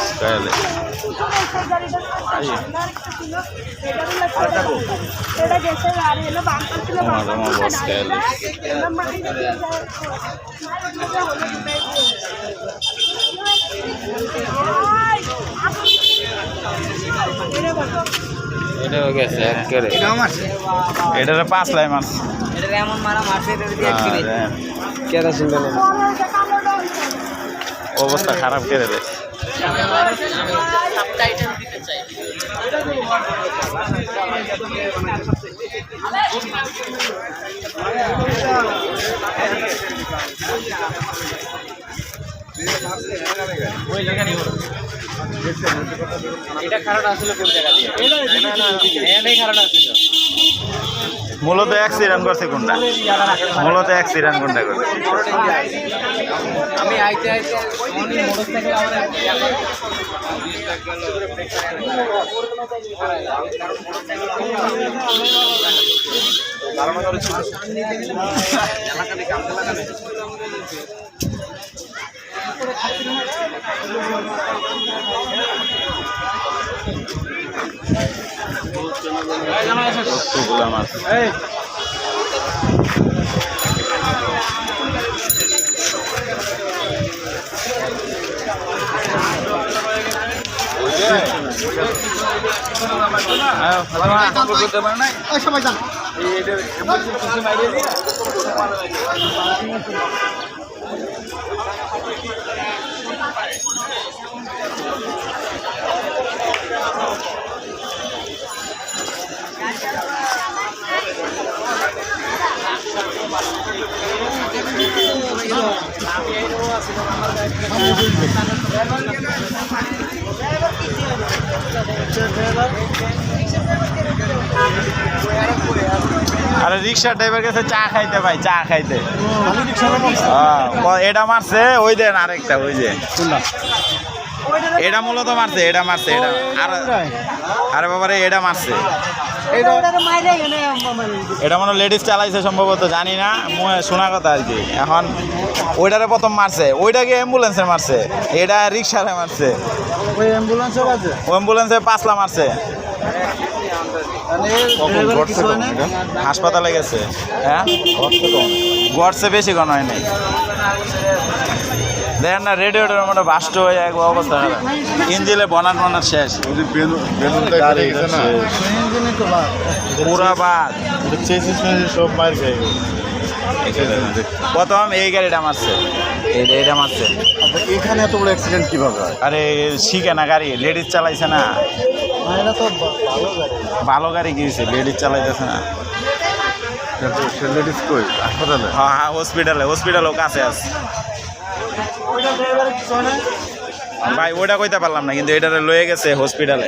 বস কায়ালে বস কায়ালে এটাও গেছে একেবারে এটারে 5 লাই মাছ এটা এমন মারা মারছে কেডা সুন্দর অবস্থা খারাপ করে দেয় এটা খারাপ আসলে কোন জায়গা দিয়ে এটাই খারাপ আসছিল মূলত অ্যাক্সিডেন্ট করছে কোনটা মূলত অ্যাক্সিডেন্ট কোনটা করছে আমি আইতে আইতে অনেক মোটরসাইকেল মাছ আরে রিক্সা ড্রাইভার কাছে চা খাইতে ভাই চা খাইতে এটা মারছে ওই দেন আরেকটা ওই যে এটা মূলত মারছে এটা আরে বাবারে এটা মারছে এটা মনে লেডিস চালাইছে সম্ভবত জানি না শোনা কথা আর কি এখন ওইটারে প্রথম মারছে ওইটাকে অ্যাম্বুলেন্সে মারছে এটা রিক্সারে মারছে ওই অ্যাম্বুলেন্সে 5 লা মারছে হাসপাতালে গেছে হ্যাঁ গড়ছে বেশি কোন হয় নাই দেখেন না রেডিওটার মধ্যে বাস্ট হয়ে এক অবস্থা ইঞ্জিলে বনার শেষ পুরা বাদ সব মার খাই প্রথম এই গাড়িটা মারছে এইটা মারছে এখানে এত বড় অ্যাক্সিডেন্ট কিভাবে হয় আরে শিখে না গাড়ি লেডিস চালাইছে না ভালো গাড়ি গিয়েছে লেডিস চালাইতেছে না লেডিস কই হাসপাতালে হ্যাঁ হসপিটালেও কাছে আছে ভাই ওইটা কইতে পারলাম না কিন্তু এটারে লয়ে গেছে হসপিটালে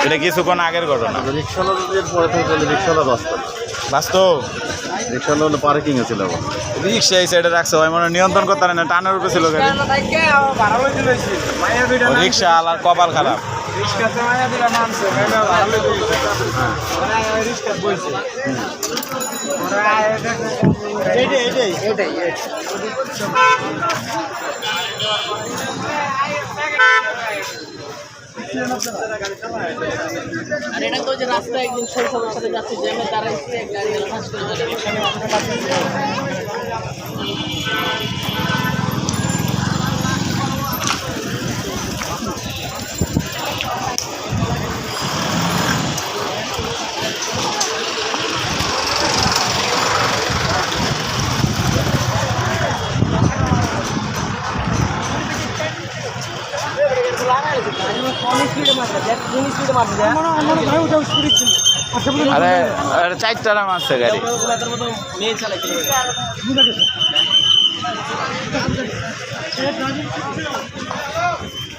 এটা কিছুক্ষণ আগের ঘটনা রিক্সাওয়ালাদের পরে থেকে রিক্সাওয়ালা বাস্তব রিক্সাওয়ালা পার্কিং এ ছিল রিক্সা এই সাইডে রাখছে ওই মনে নিয়ন্ত্রণ করতে পারে না টানের উপরে ছিল গাড়ি রিক্সা আলার কপাল খারাপ আর এটা তো যে রাস্তায় একদিন শৈশবের সাথে যাচ্ছে জ্যামে দাঁড়াইছে গাড়ি ফাঁস করে আরে আরে 4টা মারছে গাড়ি মেয়ে চালাইছে